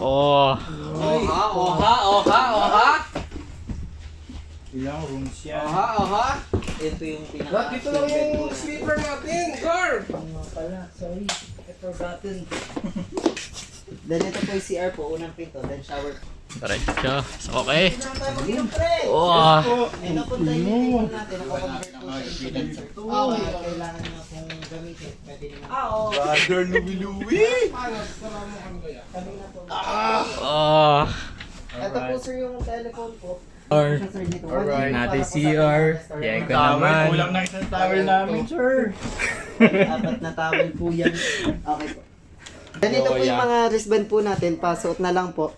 Oh. Oha. Ilang rooms yan? Oha. Ito yung pinaka. Dito lang yung sleeper natin, sir. Pala, sorry. I forgotten. Then ito po yung CR po, unang pinto, then shower. Diretso. So, okay. Oh. Oh. Ito po tayo yung natin, nakakonvert po sa incubator. Kailangan nyo kung gamitin, pwede naman. Brother Louie! Kanina po. Oh. Ito po sir yung telephone po. Or Sir, dito. Alright. natin CR. Yan ko Towel, naman. kulang na isang towel namin, sir. 4 na towel po yan. Okay po. Ganito po yung mga wristband po natin, pasuot na lang po.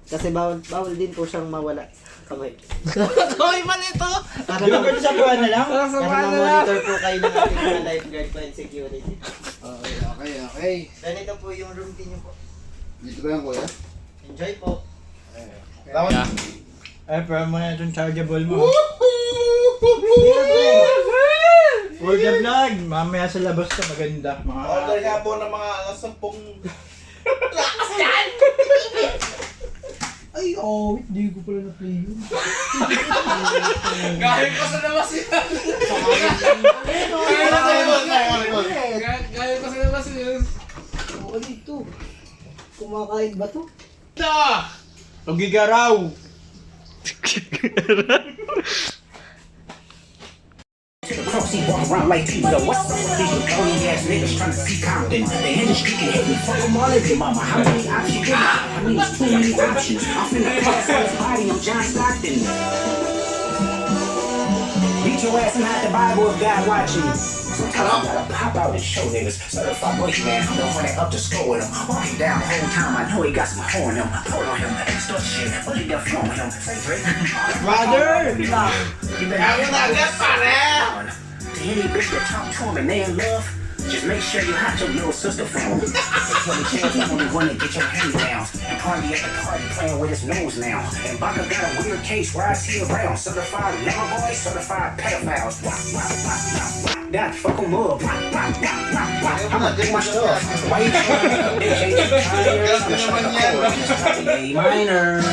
Kasi bawal din po siyang mawala sa kamay. Kamay pa nito. Di ba pwede sa buwan na lang? Para ma-monitor po kayo ng ating mga lifeguard po and security. Okay. Ganito po yung routine niyo po. Dito ba yan, kuya? Enjoy po. Yeah. Ay, pero mo na itong chargeable mo. For the vlog, mamaya sa labas ka maganda. Order nga po ng mga 10. Lakas yan! Ay, oh, hindi ko pala na-play yun. Galing pa sa labas yan. Galing pa sa labas yan. Oo, dito. Kumakain ba to? Pagigaraw! Proxy walk around like people. What's up with these phony ass niggas trying to see Compton? The industry can hit me. Fuck them all every mama. How many options? I mean, it's too many options. I'm finna pass on his body. I'm John Stockton. Beat your ass and hide the Bible if God watching. Sometimes I gotta pop out and show niggas. Certified boys, man. I'm the one that up to score with him. Walking down the whole time. I know he got some hoe on him. Pull on him. Extra shit. But he got flow on him. Say Drake. Brother! You better to any bitch that talk to him and they in love, just make sure you hide your little sister from him. So the chance I'm only one to get your hand down and party at the party playing with his nose now. And Baka got a weird case where I see around. Certified lover boys, certified pedophiles. Wah, wah, wah, wah, wah. That fuck 'em up. Wah, wah, wah, wah, wah. I'ma do my stuff. Why you trying to bitch ain't you tired? I'm trying to chord. Just copy A minor.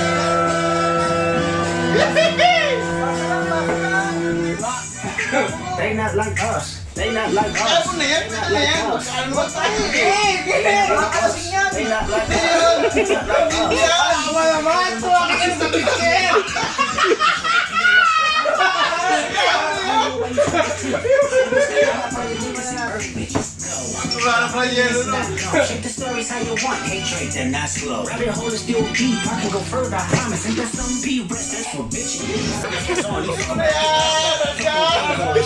They not like us. They not like us. They not like us. They not like us. They not like us. They not like us. Shake the stories how you want. Hey, Drake, they're not slow. Rabbit hole is still deep. I can go further. I promise. Ain't that some be rest? That's for bitches.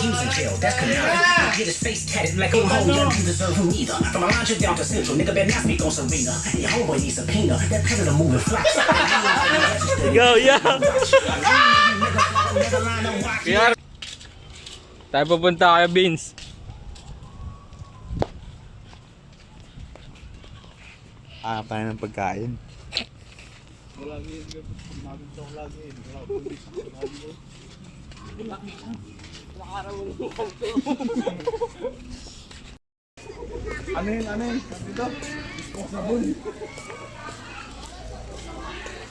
He's in jail. That's canary. Get his face tatted like a home. You don't deserve him either. From Alondra down to Central, nigga better not speak on Serena. And your homeboy needs a peanut. That predator moving flocks. Go, yeah. Kaya tayo pupunta kaya Beans. Hanap tayo ng pagkain. Ano yun? Dito?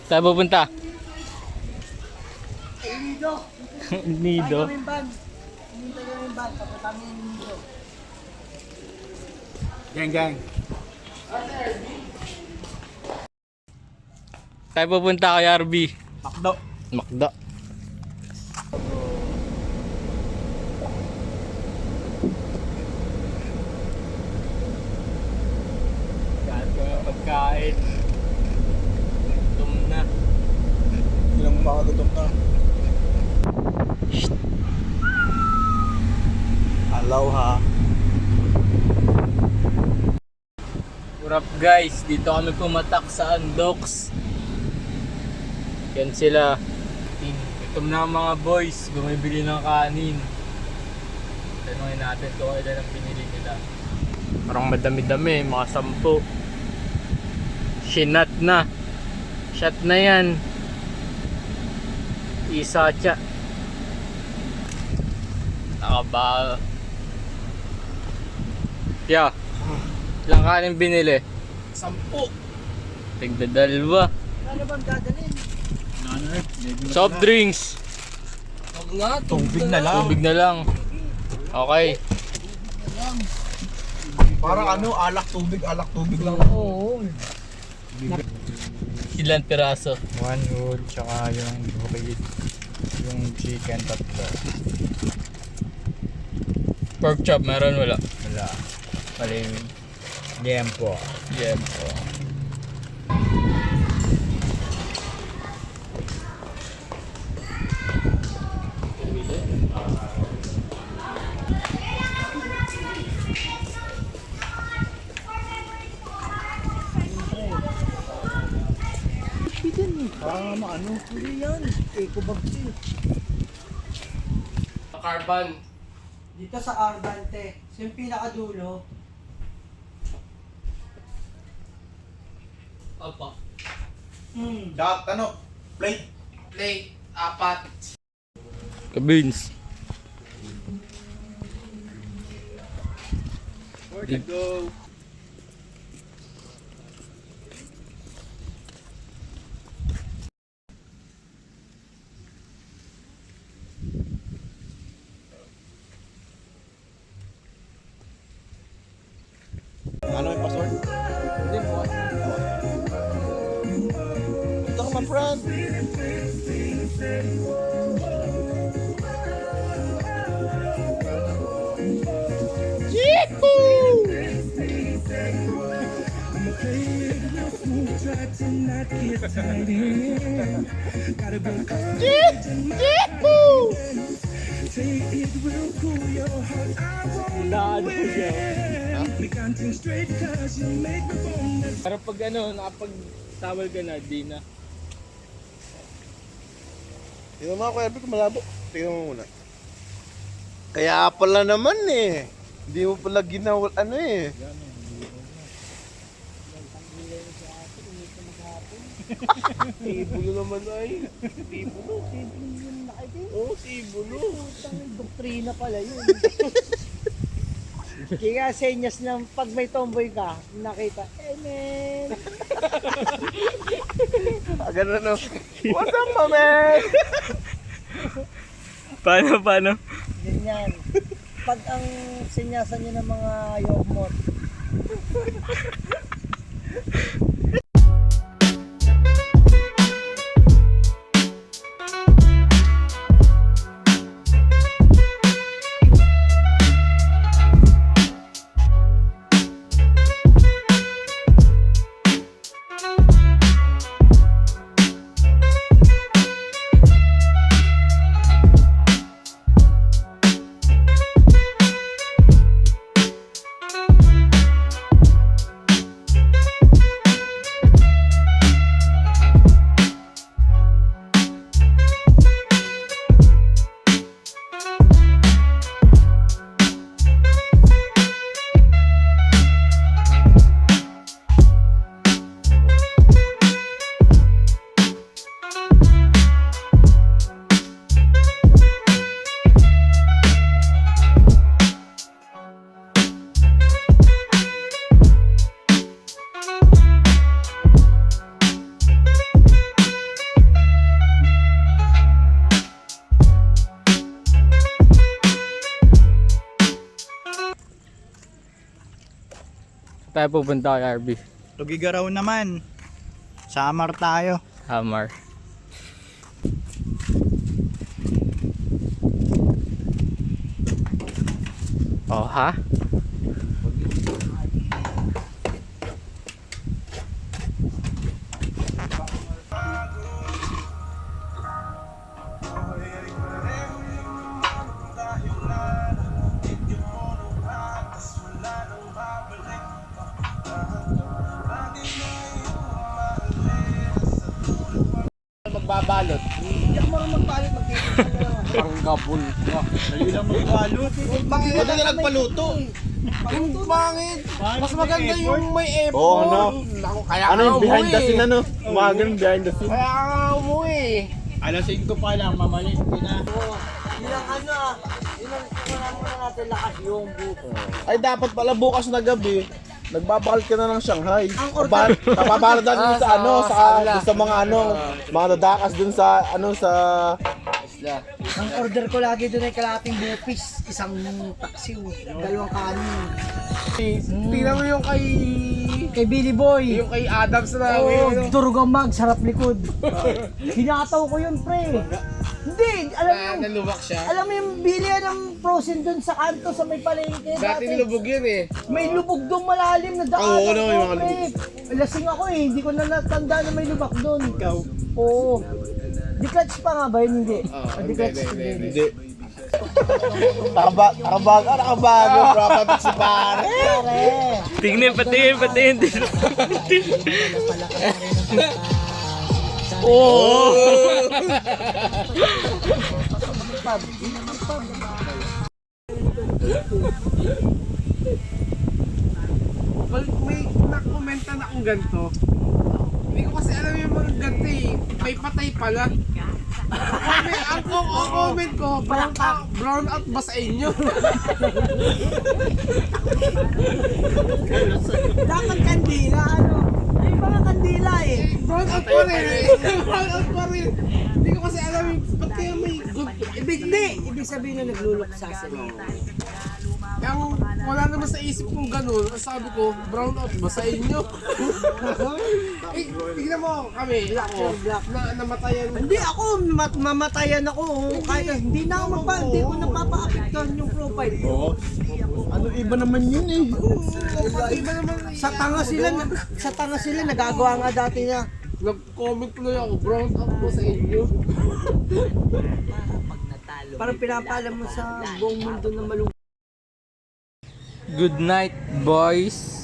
Tayo pupunta. Nido. Gang. Tayo pupunta kay RB. Makdo. Makda. Kain ko yung pagkain. Gutom na. Ilang makagutom na. Aloha. What up guys? Dito kami pumatak sa Andox. Yan sila. Gutom na ang mga boys. Bumibili ng kanin. Tanungin natin kung ilan ang pinili nila. Parang madami-dami. Mga 10. Shinat na. Shot na yan. Isa tsa. Nakabal. Yeah. Ilang kanin binili? Tigdadalwa. Ano bang dadalhin? Soft drinks. Tubig na lang. Tubig na lang. Okay. Parang ano, alak tubig lang. Oo. Ilan piraso? One whole, tsaka yung bukid. Yung chicken tatlo. Pork chop, meron wala? Wala. Malimig. Liempo. Yeah. Carbon. Dito sa Arbante, yung pinakadulo. Opo. Dot, ano? Plate. Plate, 4. Kabins. Where to go? Ano yung password? Hindi mo. Ito ka, my friend. Pero pag ano, nakapag-towel ka na, di na. Tingnan mo ako, Erby, kung malabo. Tingnan mo muna. Kaya pala naman eh. Hindi mo pala ginawa, ano eh. Sibulo naman ay. Sibulo yung nakaitin. Oo, sibulo. Doktrina pala yun. Kaya senyas ng pag may tomboy ka, nakita, amen. Ganun no. What's up, my man? Paano? Ganyan. Pag ang senyasan nyo ng mga yogmot. Tayo pupunta kay RB. Tugigaraw naman. Samar tayo. Hamar. Oh, ha? Magbabalot. Hindi ako marunong magpalit, magtitinda na lang. Parang gabon. Dali lang magbalot. Bakit na nagpaluto? Ang pangit. Mas maganda yung may effort. Oo, ano? Naku, kaya Ano yung behind the scene, ano? Umagang behind the scene. Kaya nga umuwi. Alas 5 pa lang, mamalis na. Yun ang ano yun ang muna natin lakas yung buko. Ay, dapat pala bukas na gabi. Nagbabakal ka na ng Shanghai. Ang order- Napapala dun sa ano, sa sa kanila. dun sa mga ano, mga dadakas dun sa ano sa Ang order ko lagi doon ay kalating bupis, isang taksiw, dalawang kanin. tingnan mo yung Kay Billy Boy. kay Adams na Oo, durugang mag, sarap likod. Hinataw ko yun, pre. Hindi, alam mo yung, nalubak siya. alam mo yung bilihan ng frozen doon sa kanto sa may palengke. Dati lubog yun eh. may lubog doon malalim na daan. Oo, no, yung mga Lasing ako eh, hindi ko na natanda na may lubak doon. Ikaw? Oo. Di-clutch pa nga ba yun? Hindi. Di-clutch din. Hindi. Nakabago, proper si pare. Tingnan, patingin. May nakomenta na akong ganito. Hindi ko kasi alam yung mga ganito eh. May patay pala. Ang comment ko, brown out ba sa inyo? Dapat kandila, ano? Ay, mga kandila eh. Brown out pa rin eh. Brown out pa rin. Hindi ko kasi alam yung, ba't kaya may good? Ibig sabihin na nagluluksa sila. Yung wala naman sa isip kong ganun. Ang sabi ko, brown out ba sa inyo? Eh, tignan mo kami, ako, na namatayan. Hindi ako, mamatayan ako. Kahit hindi na ako hindi ko napapaapektuhan yung profile ko. Ano iba naman yun eh. Iba naman Sa tanga sila, nagagawa nga dati na. nag-comment tuloy ako, brown out ba sa inyo? Parang pinapaalam mo sa buong mundo na malungkot. Good night, boys.